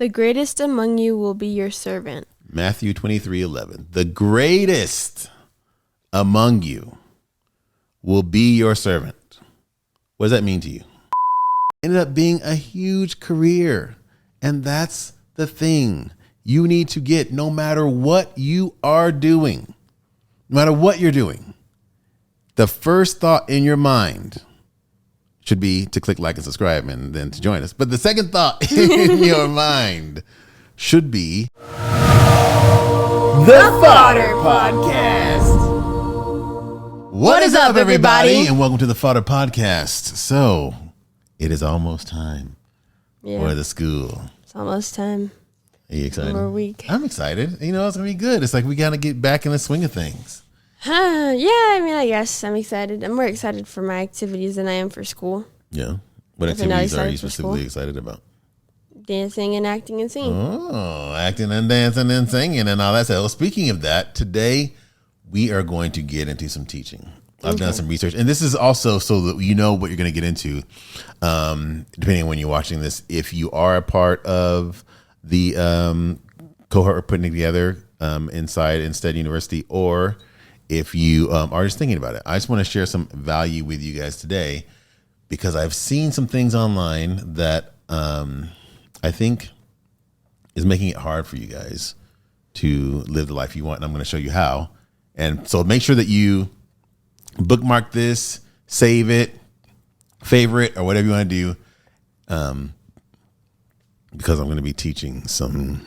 The greatest among you will be your servant. Matthew 23:11. The greatest among you will be your servant. What does that mean to you? Ended up being a huge career. And that's the thing you need to get no matter what you are doing. No matter what you're doing. The first thought in your mind should be to click like and subscribe and then to join us. But the second thought in your mind should be the FAUGHTR Podcast. What is up, everybody? And welcome to the FAUGHTR Podcast. So, it is almost time for the school. It's almost time. Are you excited? One more week. I'm excited. You know, it's going to be good. It's like we got to get back in the swing of things. I guess I'm excited. I'm more excited for my activities than I am for school. Yeah. What activities are you specifically excited about? Dancing and acting and singing. Oh, acting and dancing and singing and all that stuff. Well, speaking of that, today we are going to get into some teaching. I've done some research, and this is also so that you know what you're going to get into, depending on when you're watching this. If you are a part of the cohort we're putting together inside Instead University, or if you are just thinking about it, I just want to share some value with you guys today because I've seen some things online that I think is making it hard for you guys to live the life you want. And I'm going to show you how. And so make sure that you bookmark this, save it, favorite, or whatever you want to do. Because I'm going to be teaching some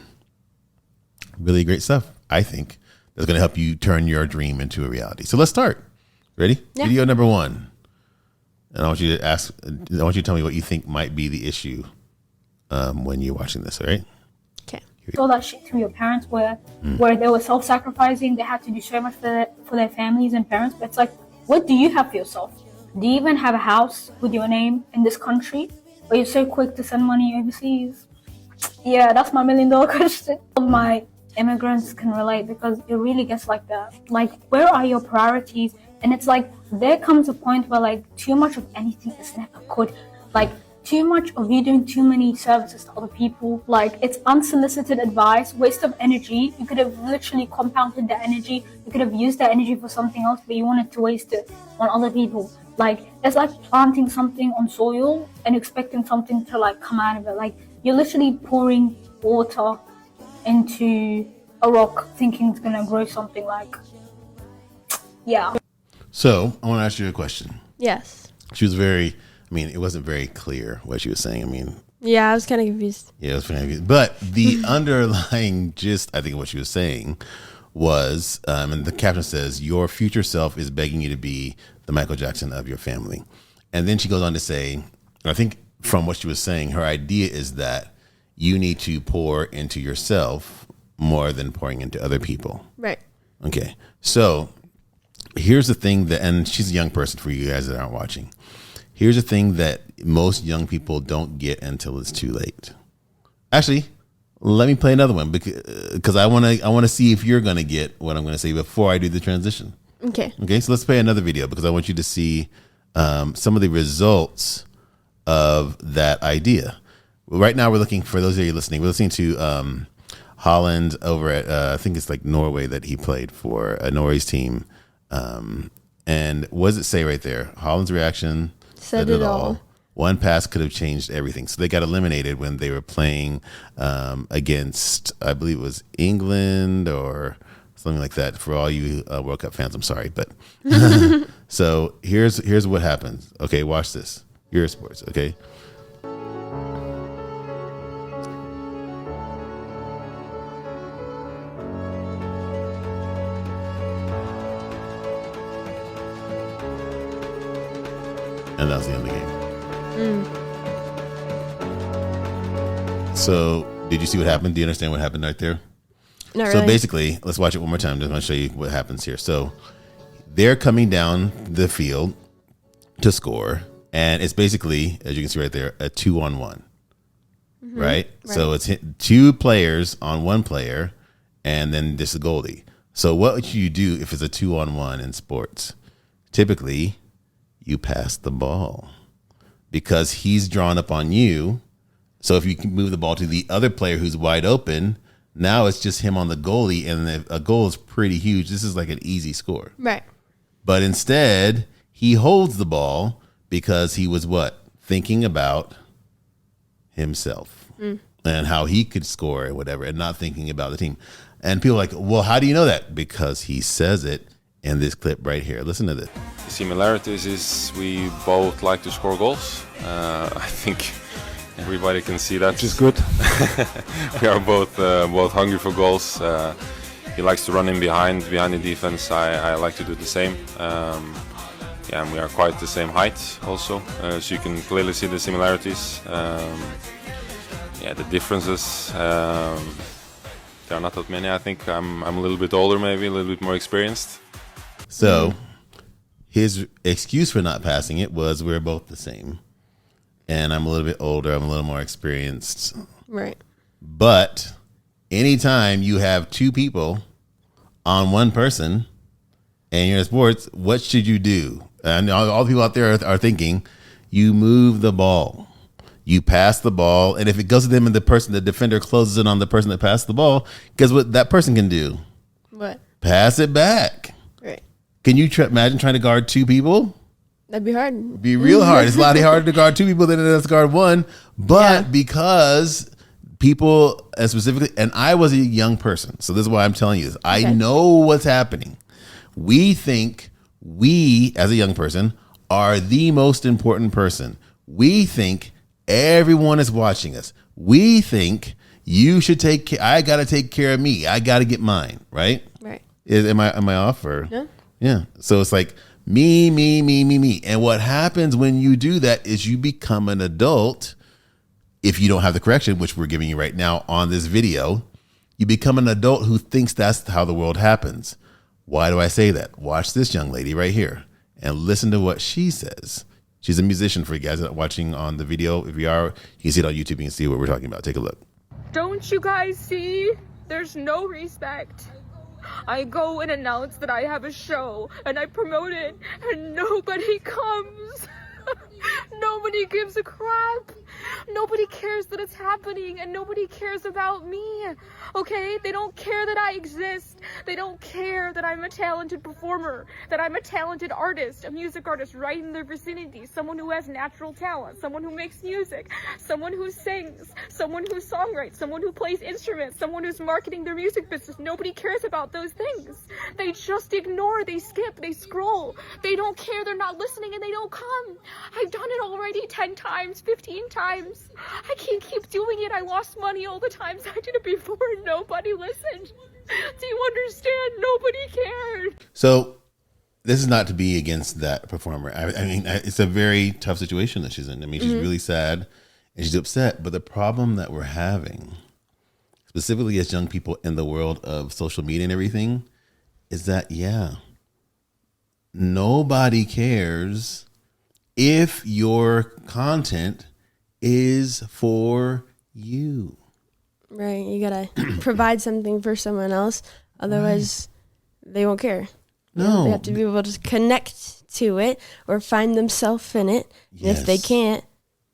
really great stuff, I think, that's going to help you turn your dream into a reality. So let's start. Ready? Yeah. Video number 1. And I want you to tell me what you think might be the issue when you're watching this, all right? Okay. All that shit to your parents where they were self-sacrificing, they had to do so much for their families and parents, but it's like, what do you have for yourself? Do you even have a house with your name in this country? Or you're so quick to send money overseas? Yeah, that's my $1 million question. My immigrants can relate because it really gets like that. Like, where are your priorities? And it's like, there comes a point where like too much of anything is never good. Like, too much of you doing too many services to other people. Like, it's unsolicited advice, waste of energy. You could have literally compounded that energy. You could have used that energy for something else, but you wanted to waste it on other people. Like, it's like planting something on soil and expecting something to like come out of it. Like, you're literally pouring water into a rock thinking it's gonna grow something. Like, yeah. So I want to ask you a question. Yes. She was it wasn't very clear what she was saying. Yeah, I was kind of confused. Yeah, I was kind of confused. But the underlying gist, I think, of what she was saying was, and the caption says, your future self is begging you to be the Michael Jackson of your family. And then she goes on to say, I think from what she was saying, her idea is that you need to pour into yourself more than pouring into other people. Right. Okay. So here's the thing and she's a young person for you guys that aren't watching. Here's the thing that most young people don't get until it's too late. Actually, let me play another one because I want to see if you're going to get what I'm going to say before I do the transition. Okay. So let's play another video because I want you to see some of the results of that idea. Right now, we're looking for those of you listening. We're listening to Holland over at I think it's like Norway that he played for Norway's team. And what does it say right there? Holland's reaction said it all. One pass could have changed everything. So they got eliminated when they were playing against, I believe it was England or something like that. For all you World Cup fans, I'm sorry, but so here's what happens. Okay, watch this. Eurosports. Okay. And that was the end of the game. So, did you see what happened? Do you understand what happened right there? Not so really. basically, let's watch it one more time. Just want to show you what happens here. So, they're coming down the field to score, and it's basically, as you can see right there, a 2-on-1. Right? So it's 2 players on 1 player, and then this is a goalie. So what would you do if it's a 2-on-1 in sports? Typically, you pass the ball because he's drawn up on you. So if you can move the ball to the other player who's wide open, now it's just him on the goalie, and if a goal is pretty huge, this is like an easy score. Right. But instead, he holds the ball because he was what? Thinking about himself and how he could score and whatever, and not thinking about the team. And people are like, well, how do you know that? Because he says it in this clip right here. Listen to this. The similarities is we both like to score goals. I think everybody can see that. Which is good. We are both hungry for goals. He likes to run in behind the defense. I like to do the same. And we are quite the same height also, so you can clearly see the similarities. The differences, there are not that many. I think I'm a little bit older, maybe a little bit more experienced. So his excuse for not passing it was we're both the same. And I'm a little bit older, I'm a little more experienced. Right. But anytime you have two people on one person and you're in sports, what should you do? And all the people out there are thinking, you move the ball. You pass the ball, and if it goes to them and the defender closes it on the person that passed the ball, guess what that person can do? What? Pass it back. Right. Can you imagine trying to guard two people? That'd be hard. It'd be real hard. It's a lot harder to guard two people than it is to guard one. But because people, and specifically, and I was a young person, so this is why I'm telling you this. I know what's happening. We think we, as a young person, are the most important person. We think everyone is watching us. We think you should take care. I got to take care of me. I got to get mine. Right. Right. Am I off or? Yeah. Yeah. So it's like me. And what happens when you do that is you become an adult. If you don't have the correction, which we're giving you right now on this video, you become an adult who thinks that's how the world happens. Why do I say that? Watch this young lady right here and listen to what she says. She's a musician. For you guys that are watching on the video. If you are, you can see it on YouTube. You can see what we're talking about. Take a look. Don't you guys see? There's no respect. I go and announce that I have a show and I promote it and nobody comes. Nobody gives a crap. Nobody cares that it's happening and nobody cares about me. Okay? They don't care that I exist. They don't care that I'm a talented performer, that I'm a talented artist, a music artist right in their vicinity, someone who has natural talent, someone who makes music, someone who sings, someone who songwrites, someone who plays instruments, someone who's marketing their music business. Nobody cares about those things. They just ignore, they skip, they scroll. They don't care, they're not listening, and they don't come. I've done it already 10 times, 15 times. I can't keep doing it. I lost money all the times I did it before and nobody listened. Do you understand? Nobody cared. So this is not to be against that performer. I mean, it's a very tough situation that she's in. I mean, she's really sad and she's upset. But the problem that we're having, specifically as young people in the world of social media and everything, is that, nobody cares if your content is for you. Right. You gotta provide something for someone else. Otherwise, they won't care. No. They have to be able to connect to it or find themselves in it. And if they can't,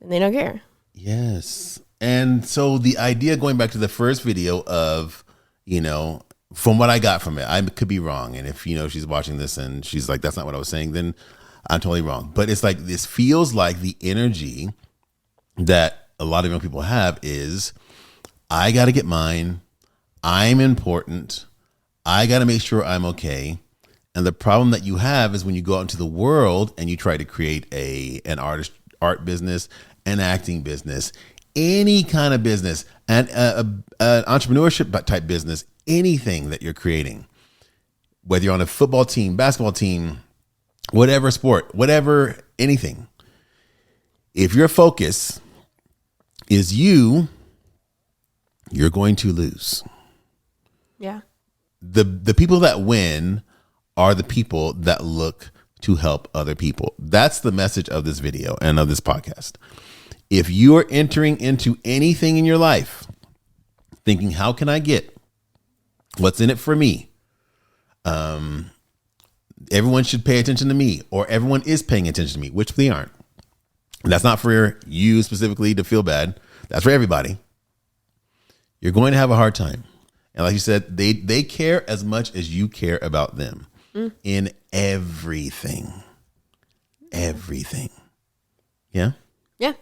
then they don't care. Yes. And so the idea, going back to the first video of, from what I got from it, I could be wrong. And if, she's watching this and she's like, that's not what I was saying, then I'm totally wrong. But it's like, this feels like the energy that a lot of young people have is, I got to get mine. I'm important. I got to make sure I'm okay. And the problem that you have is when you go out into the world and you try to create an art business, an acting business, any kind of business, an entrepreneurship type business, anything that you're creating, whether you're on a football team, basketball team, whatever sport, whatever, anything. If your focus is you're going to lose. Yeah. The people that win are the people that look to help other people. That's the message of this video and of this podcast. If you are entering into anything in your life thinking, how can I get what's in it for me? Everyone should pay attention to me, or everyone is paying attention to me, which they aren't. And that's not for you specifically to feel bad. That's for everybody. You're going to have a hard time. And like you said, they care as much as you care about them in everything. Everything. Yeah? Yeah.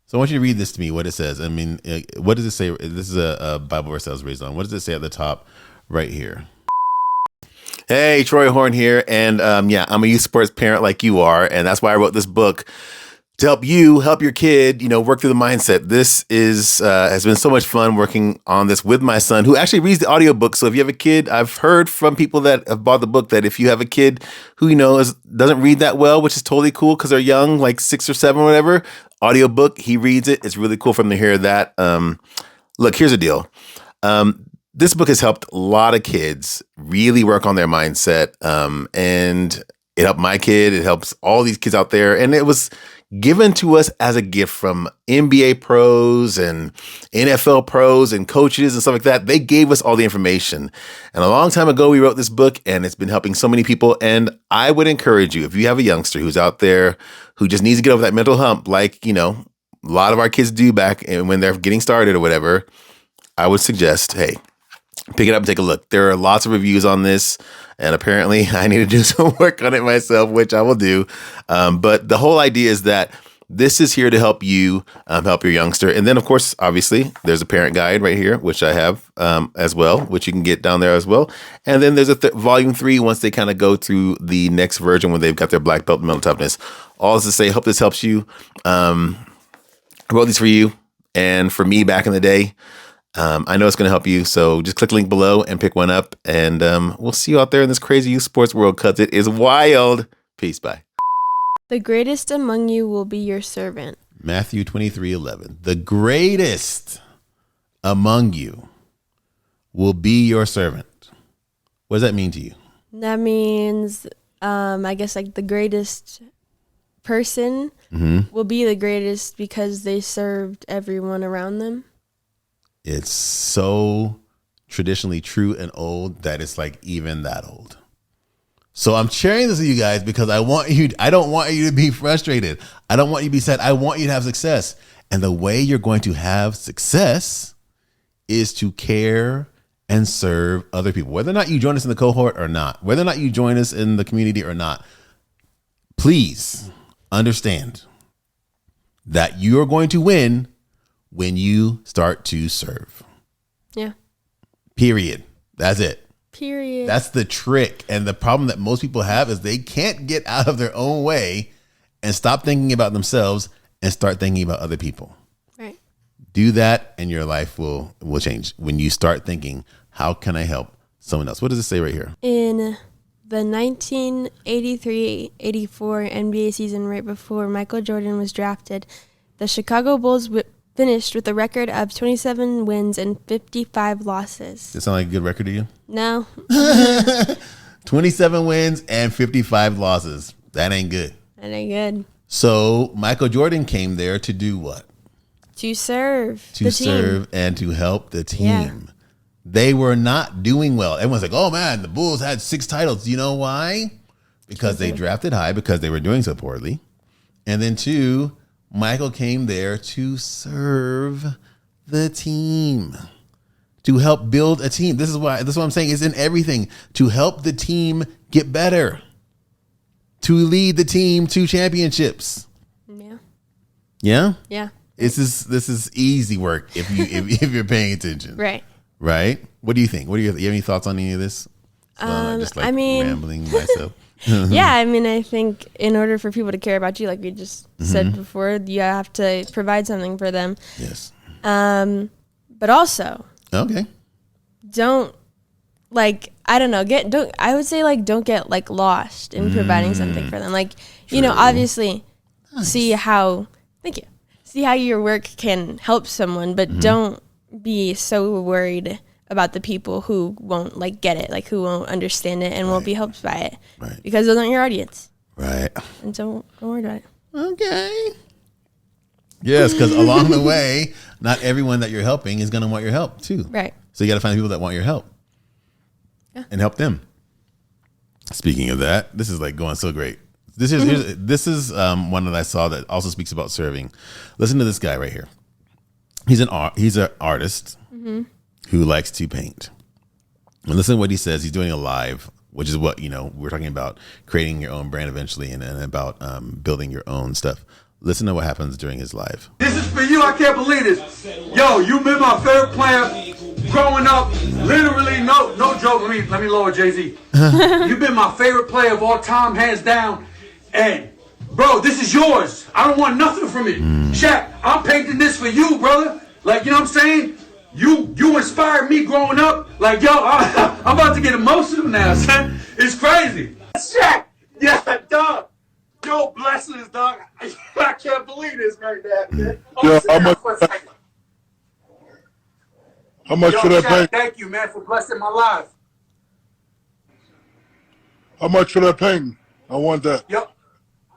So I want you to read this to me, what it says. I mean, what does it say? This is a Bible verse I was raised on. What does it say at the top right here? Hey, Troy Horn here. And I'm a youth sports parent like you are. And that's why I wrote this book to help your kid, work through the mindset. This has been so much fun working on this with my son, who actually reads the audiobook. So if you have a kid, I've heard from people that have bought the book that if you have a kid who, doesn't read that well, which is totally cool because they're young, like 6 or 7 or whatever, audiobook, he reads it. It's really cool for him to hear that. Look, here's the deal. This book has helped a lot of kids really work on their mindset. And it helped my kid. It helps all these kids out there. And it was given to us as a gift from NBA pros and NFL pros and coaches and stuff like that. They gave us all the information. And a long time ago, we wrote this book, and it's been helping so many people. And I would encourage you, if you have a youngster who's out there who just needs to get over that mental hump, like, a lot of our kids do back when they're getting started or whatever, I would suggest, hey, pick it up and take a look. There are lots of reviews on this, and apparently I need to do some work on it myself, which I will do. But the whole idea is that this is here to help you help your youngster. And then, of course, obviously, there's a parent guide right here, which I have as well, which you can get down there as well. And then there's a volume 3 once they kind of go through the next version when they've got their black belt in mental toughness. All is to say, hope this helps you. I wrote these for you and for me back in the day. I know it's going to help you. So just click the link below and pick one up. And we'll see you out there in this crazy youth sports world because it is wild. Peace. Bye. The greatest among you will be your servant. Matthew 23:11. The greatest among you will be your servant. What does that mean to you? That means, I guess, like the greatest person will be the greatest because they served everyone around them. It's so traditionally true and old that it's like even that old. So I'm sharing this with you guys because I don't want you to be frustrated. I don't want you to be sad. I want you to have success. And the way you're going to have success is to care and serve other people. Whether or not you join us in the cohort or not, whether or not you join us in the community or not, please understand that you're going to win when you start to serve. Yeah. Period. That's it. Period. That's the trick. And the problem that most people have is they can't get out of their own way and stop thinking about themselves and start thinking about other people. Right. Do that and your life will change when you start thinking, how can I help someone else? What does it say right here? In the 1983-84 NBA season, right before Michael Jordan was drafted, the Chicago Bulls finished with a record of 27 wins and 55 losses. Does that sound like a good record to you? No. 27 wins and 55 losses. That ain't good. That ain't good. So Michael Jordan came there to do what? To serve To the serve team. and to help the team. Yeah. They were not doing well. Everyone's like, oh man, the Bulls had 6 titles. Do you know why? Because they drafted high because they were doing so poorly. And then 2, Michael came there to serve the team, to help build a team. This is what I'm saying. It's in everything. To help the team get better, to lead the team to championships. Yeah. Yeah. Yeah. This is easy work if you're paying attention. Right. Right. What do you think? You have any thoughts on any of this? So I'm just like rambling myself. Yeah, I mean, I think in order for people to care about you, like we just said before, you have to provide something for them. Yes. But also, Okay. don't I would say don't get like lost in providing something for them. Like, obviously see how your work can help someone, but don't be so worried about the people who won't get it, who won't understand it and won't be helped by it. Right. Because those aren't your audience. Right. And so don't worry about it. Okay. Yes, because along the way, not everyone that you're helping is going to want your help too. Right. So you got to find people that want your help. Yeah. And help them. Speaking of that, this is going so great. This is one that I saw that also speaks about serving. Listen to this guy right here. He's an artist who likes to paint. And listen to what he says. He's doing a live, which is what, we're talking about creating your own brand eventually and about building your own stuff. Listen to what happens during his live. This is for you. I can't believe this. Yo, you've been my favorite player growing up. Literally, no joke. Let me lower Jay-Z. You've been my favorite player of all time, hands down. And bro, this is yours. I don't want nothing from it. Shaq, I'm painting this for you, brother. Like, you know what I'm saying? You inspired me growing up. Like, yo, I'm about to get emotional now, son. It's crazy. Shaq, yeah, dog. Yo, blessings, dog. I can't believe this right now, man. Yo, how much for that Shaq, paint? thank you, man, for blessing my life. How much for that painting? I want that. Yo,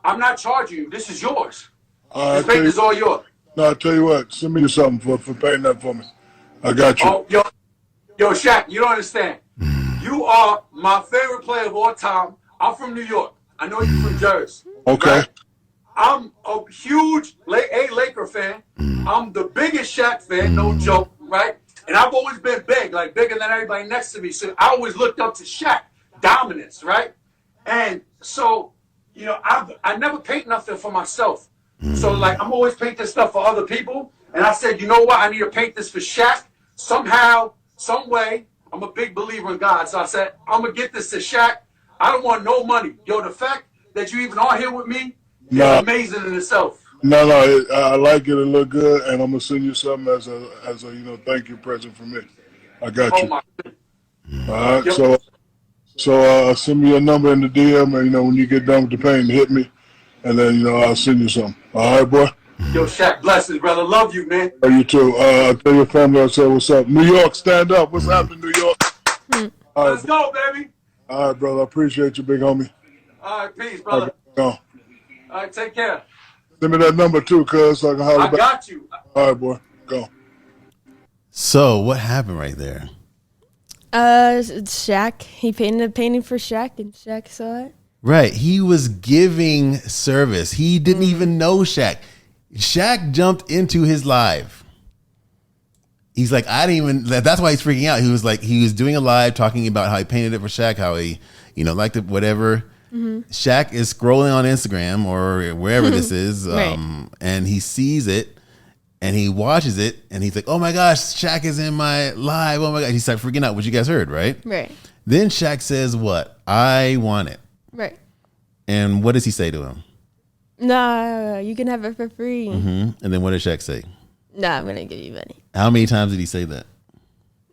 I'm not charging you. This is yours. This This paint is all yours. No, I'll tell you what. Send me something for painting that for me. I got you. Oh, yo, Shaq, you don't understand. You are my favorite player of all time. I'm from New York. I know you're from Jersey. Okay. Right? I'm a huge Laker fan. I'm the biggest Shaq fan, no joke, right? And I've always been big, like bigger than everybody next to me. So I always looked up to Shaq, dominance, right? And so, I never paint nothing for myself. So like I'm always painting stuff for other people. And I said, you know what? I need to paint this for Shaq. Somehow, some way, I'm a big believer in God. So I said, I'm going to get this to Shaq. I don't want no money. Yo, the fact that you even are here with me is amazing in itself. No, I like it. It look good, and I'm gonna send you something as a thank you present from me. I got you. My All right, Yep. so send me your number in the DM, and when you get done with the painting, hit me, and then I'll send you something. All right, boy. Yo, Shaq, blessings, brother. Love you, man. You too. I'll tell your family I said what's up. New York, stand up. What's happening, New York? All Let's go, baby. right, brother. I appreciate you, big homie. All right, peace, All brother. right, go. All right, take care. Send me that number too, cuz, so I can holler I back. got you. All right, boy. Go. So what happened right there? It's Shaq. He painted a painting for Shaq, and Shaq saw it. Right. He was giving service. He didn't even know Shaq. Shaq jumped into his live. He's like, I didn't even, that's why he's freaking out. He was like, he was doing a live talking about how he painted it for Shaq, how he, liked it, whatever. Shaq is scrolling on Instagram or wherever this is. Right. And he sees it and he watches it and he's like, oh my gosh, Shaq is in my live. Oh my gosh. He started freaking out, which you guys heard, right? Right. Then Shaq says what? I want it. Right. And what does he say to him? No, you can have it for free. And then what did Shaq say? No, I'm gonna give you money. How many times did he say that?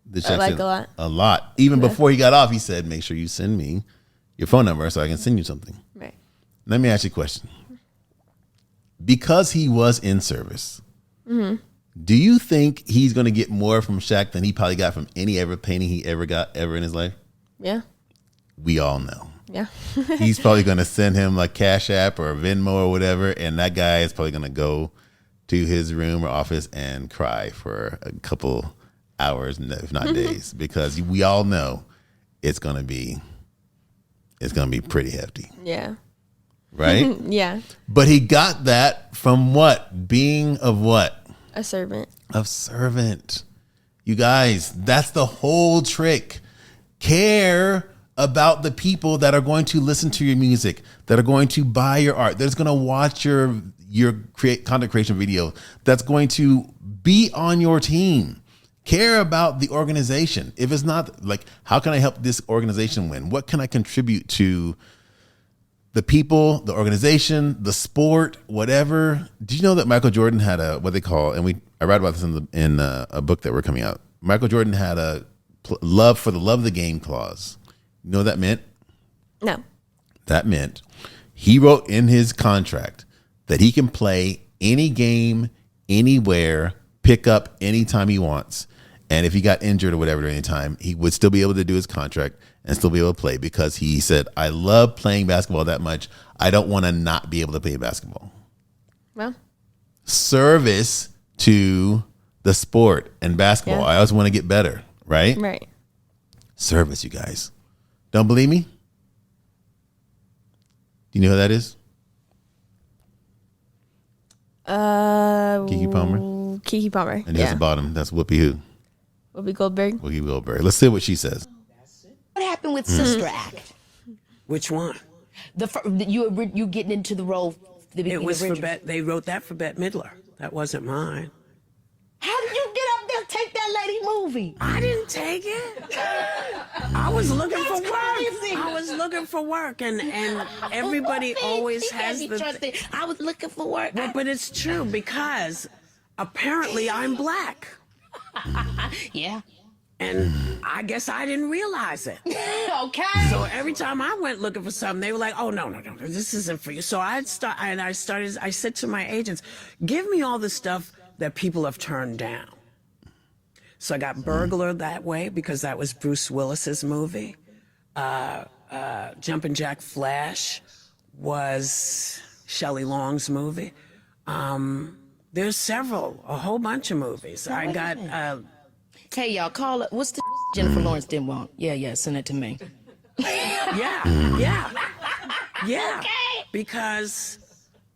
Did Shaq Like say a lot. A lot. Even before he got off, he said, make sure you send me your phone number so I can send you something. Right. Let me ask you a question. Because he was in service, do you think he's going to get more from Shaq than he probably got from any ever painting he ever got ever in his life? Yeah. We all know. Yeah. He's probably going to send him like Cash App or Venmo or whatever, and that guy is probably going to go to his room or office and cry for a couple hours, if not days, because we all know it's going to be pretty hefty. Yeah. Right? Yeah. But he got that from what? Being of what? A servant. Of servant. You guys, that's the whole trick. Care about the people that are going to listen to your music, that are going to buy your art, that's going to watch your content creation video, that's going to be on your team. Care about the organization. If it's not like, how can I help this organization win? What can I contribute to the people, the organization, the sport, whatever? Did you know that Michael Jordan had what they call, and I read about this in a book that we're coming out. Michael Jordan had a love of the game clause. You know what that meant? No. That meant he wrote in his contract that he can play any game, anywhere, pick up anytime he wants. And if he got injured or whatever at any time, he would still be able to do his contract and still be able to play, because he said, I love playing basketball that much. I don't want to not be able to play basketball. Well. Service to the sport and basketball. Yeah. I always want to get better, right? Right. Service, you guys. Don't believe me? Do you know who that is? Keke Palmer. Keke Palmer. And here's the bottom. That's Whoopi who? Whoopi Goldberg. Whoopi Goldberg. Let's see what she says. What happened with Sister Act? Which one? You getting into the role? It was for Bette. They wrote that for Bette Midler. That wasn't mine. How did you get up there and take that lady movie? I didn't take it. I was looking for work. Crazy. I was looking for work, and everybody always has the. I was looking for work. Well, but it's true because apparently I'm black. Yeah. And I guess I didn't realize it. Okay. So every time I went looking for something, they were like, "Oh no, this isn't for you." So I said to my agents, "Give me all the stuff that people have turned down." So I got Burglar that way because that was Bruce Willis's movie. Jumpin' Jack Flash was Shelley Long's movie. There's a whole bunch of movies. I got. Hey, y'all, call it. What's the Jennifer Lawrence didn't want? Yeah, send it to me. Yeah. Okay. Because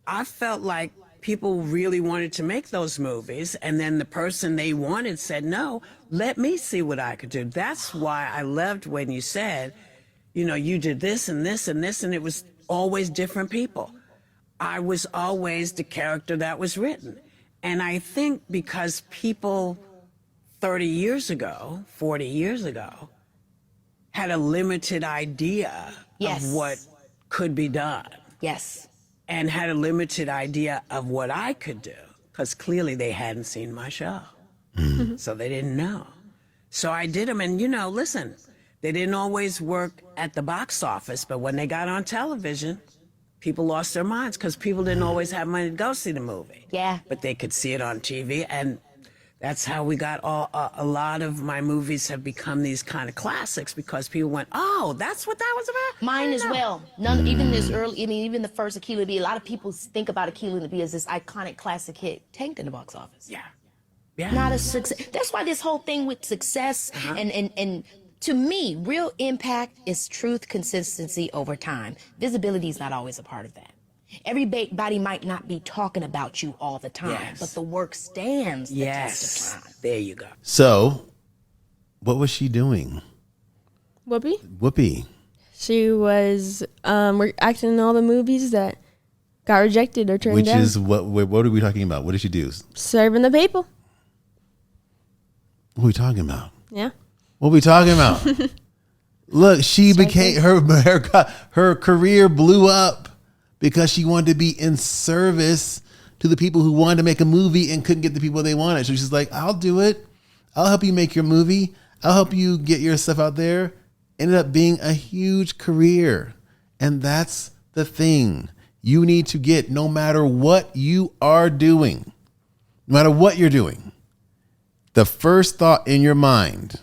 I felt like people really wanted to make those movies, and then the person they wanted said, no, let me see what I could do. That's why I loved when you said, you did this and this and this, and it was always different people. I was always the character that was written. And I think because people 30 years ago, 40 years ago, had a limited idea of what could be done. Yes. And had a limited idea of what I could do, because clearly they hadn't seen my show. So they didn't know. So I did them, and listen, they didn't always work at the box office, but when they got on television, people lost their minds because people didn't always have money to go see the movie. Yeah. But they could see it on TV, and that's how we got a lot of my movies have become these kind of classics because people went, oh, that's what that was about? Mine as well. Even this early, even the first Akilah B, a lot of people think about Akilah B as this iconic classic hit, tanked in the box office. Yeah. Not a success. That's why this whole thing with success and to me, real impact is truth, consistency over time. Visibility is not always a part of that. Everybody might not be talking about you all the time, but the work stands the test of time. There you go. So, what was she doing? Whoopi. She was acting in all the movies that got rejected or turned down. Which is what are we talking about? What did she do? Serving the people. What are we talking about? Yeah. What are we talking about? Look, she became her career blew up because she wanted to be in service to the people who wanted to make a movie and couldn't get the people they wanted. So she's like, I'll do it. I'll help you make your movie. I'll help you get your stuff out there. Ended up being a huge career. And that's the thing you need to get no matter what you are doing. No matter what you're doing. The first thought in your mind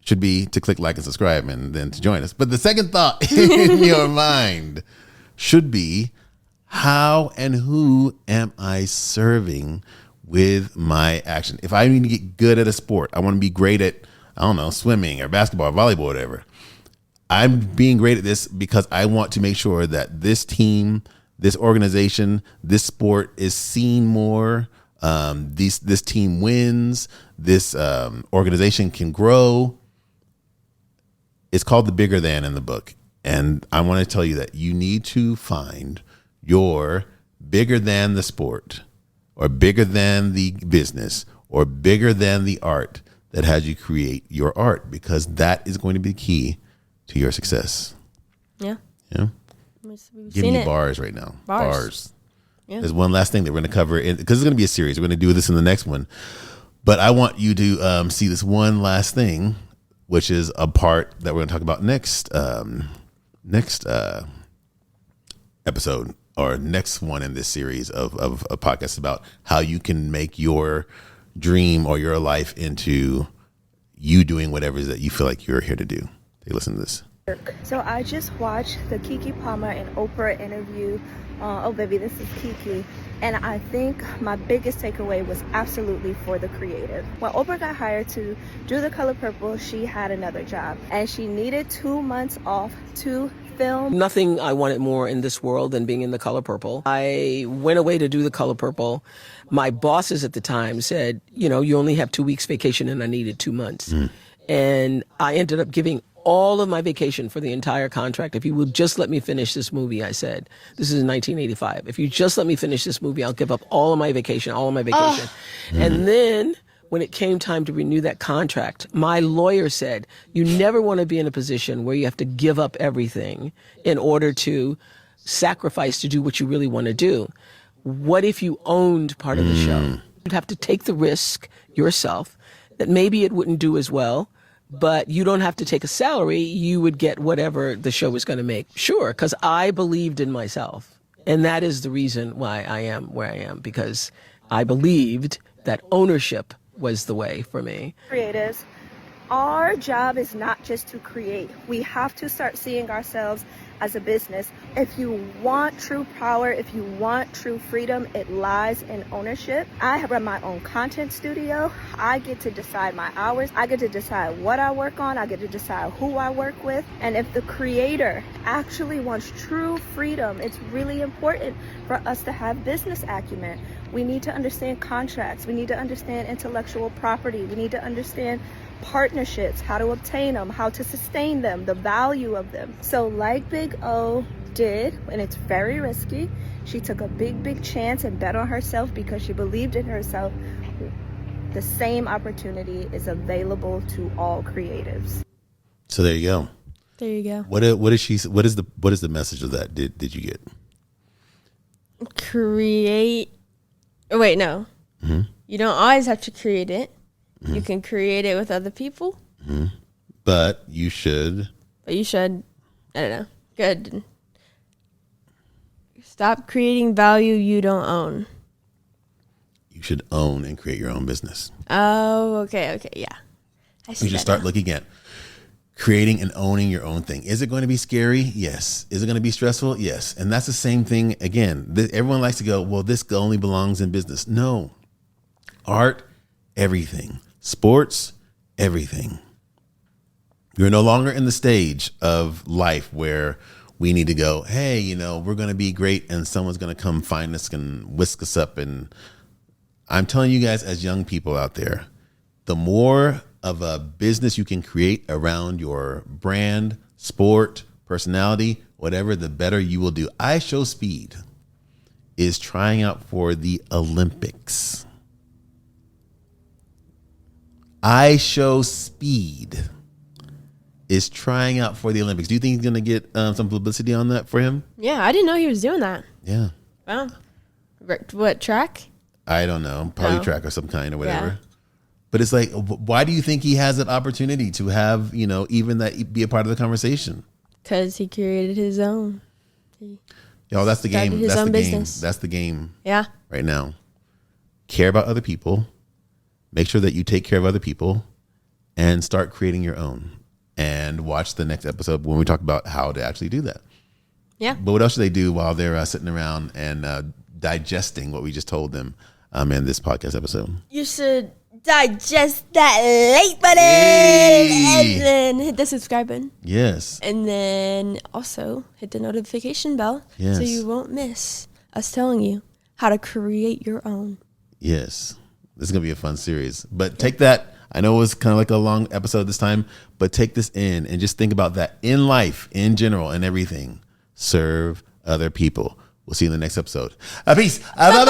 should be to click like and subscribe and then to join us. But the second thought in your mind should be, how and who am I serving with my action? If I need to get good at a sport, I want to be great at, swimming or basketball or volleyball or whatever. I'm being great at this because I want to make sure that this team, this organization, this sport is seen more. This team wins. This organization can grow. It's called The Bigger Than in the book. And I want to tell you that you need to find your bigger than the sport or bigger than the business or bigger than the art that has you create your art, because that is going to be key to your success. Yeah. Giving you bars right now. Bars. Yeah. There's one last thing that we're going to cover because it's going to be a series. We're going to do this in the next one. But I want you to see this one last thing, which is a part that we're going to talk about next episode or next one in this series of podcasts about how you can make your dream or your life into you doing whatever it is that you feel like you're here to do. Take a listen to this. So I just watched the Keke Palmer and Oprah interview. Oh baby, this is Keke. And I think my biggest takeaway was absolutely for the creative. When Oprah got hired to do The Color Purple, she had another job and she needed 2 months off to film. Nothing I wanted more in this world than being in The Color Purple. I went away to do The Color Purple. My bosses at the time said, you know, you only have 2 weeks vacation, and I needed 2 months. And I ended up giving all of my vacation for the entire contract. If you will just let me finish this movie, I said, this is in 1985. If you just let me finish this movie, I'll give up all of my vacation, And then when it came time to renew that contract, my lawyer said, you never want to be in a position where you have to give up everything in order to sacrifice to do what you really want to do. What if you owned part of the show? You'd have to take the risk yourself that maybe it wouldn't do as well, but you don't have to take a salary. You would get whatever the show was going to make. Sure, because I believed in myself. And that is the reason why I am where I am, because I believed that ownership was the way for me. Creatives, our job is not just to create. We have to start seeing ourselves as a business. If you want true power, if you want true freedom, it lies in ownership. I run my own content studio. I get to decide my hours. I get to decide what I work on. I get to decide who I work with. And if the creator actually wants true freedom, it's really important for us to have business acumen. We need to understand contracts. We need to understand intellectual property. We need to understand partnerships, how to obtain them, how to sustain them, the value of them. So like Big O did, and it's very risky, she took a big chance and bet on herself because she believed in herself. The same opportunity is available to all creatives. So there you go. There you go. What is the message of that? Did you get? Create. Oh, wait, no. You don't always have to create it. You can create it with other people. But you should. I don't know. Good. Stop creating value you don't own. You should own and create your own business. Oh, okay, yeah. You should start looking at creating and owning your own thing. Is it going to be scary? Yes. Is it going to be stressful? Yes. And that's the same thing again. Everyone likes to go, well, this only belongs in business. No. Art, everything. Sports, everything. You're no longer in the stage of life where we need to go, hey, you know, we're going to be great and someone's going to come find us and whisk us up. And I'm telling you guys, as young people out there, the more of a business you can create around your brand, sport, personality, whatever, the better you will do. I Show Speed is trying out for the Olympics. I Show Speed is trying out for the Olympics. Do you think he's going to get some publicity on that for him? Yeah, I didn't know he was doing that. Yeah. Wow. What, track? I don't know. Probably track of some kind or whatever. Yeah. But it's like, why do you think he has that opportunity to have, you know, even that be a part of the conversation? Because he created his own. That's the game. That's the business. game. That's the game. Yeah. Right now. Care about other people. Make sure that you take care of other people and start creating your own. And watch the next episode when we talk about how to actually do that. Yeah. But what else should they do while they're sitting around and digesting what we just told them in this podcast episode? You should digest that like button and then hit the subscribe button. Yes. And then also hit the notification bell so you won't miss us telling you how to create your own. Yes. This is going to be a fun series. But take that. I know it was kind of like a long episode this time, but take this in and just think about that in life, in general, and everything. Serve other people. We'll see you in the next episode. Peace. Bye-bye.